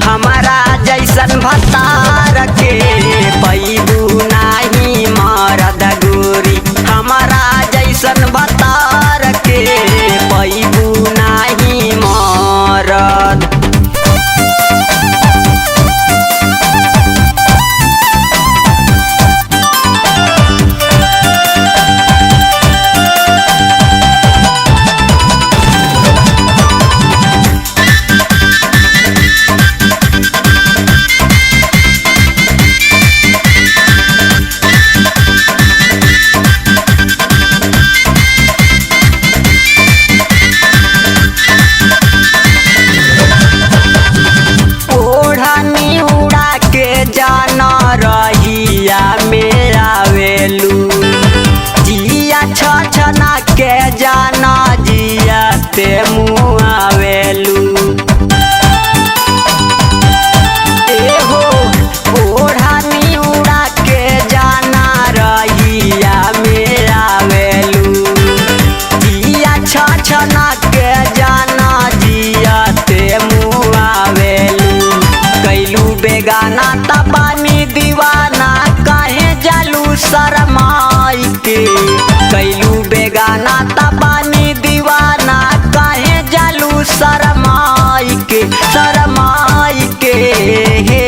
हमारा जैसन भतार के पैबू नाही मरद गोरी। हमारा जैसन भतार के पैबू नाही मरद। जाना रहिया मेरा वेलू जिया छछना के जाना जिया ते मुआ वेलू। एहो ओढ़नी उड़ा के जाना रहिया मेरा वेलू जिया छछना के जाना जिया ते मुआ वेलू। कैलू बेगाना तबानी दीवाना काहे जालू शरमाई के। कैलू बेगाना तबानी दीवाना काहे जालू शरमाई के हे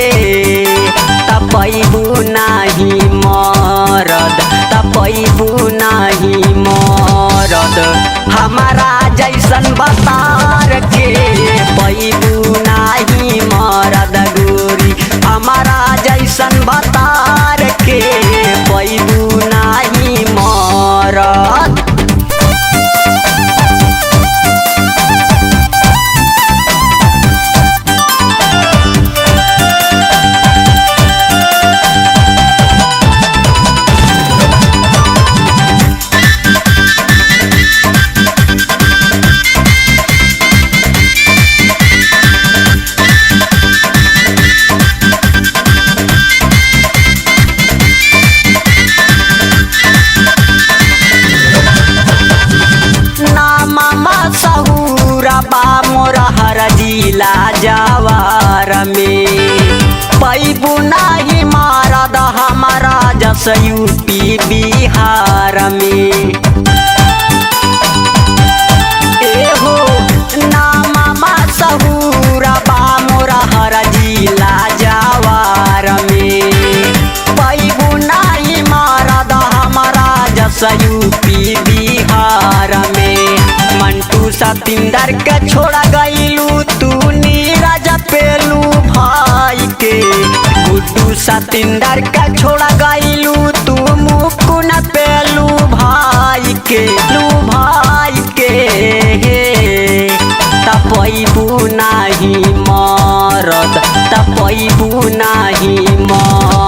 तपैबू नाही मरद तपैबू नाही मरद। हमारा जैसन भतार के पैबू नाही मरद गोरी। हमारा जैसन भतार के पैबू नाही मरद। बा मोरा हर जिला जवार में पैबू नाही मरद हमारा जस यूपी बिहार में। एहो नामा सहुरा बा मोरा हर जिला जवार में पैबू नाही मरद हमारा जस यूपी बिहार में। मंटू सतिंदर के छोड़ा गईलू तू नीरज पेलू भाई के। गुड्डू सतिंदर के छोड़ा गईलू तू मुकुन पेलू भाई के तपैबू नाही मरद तपैबू नाही मरद।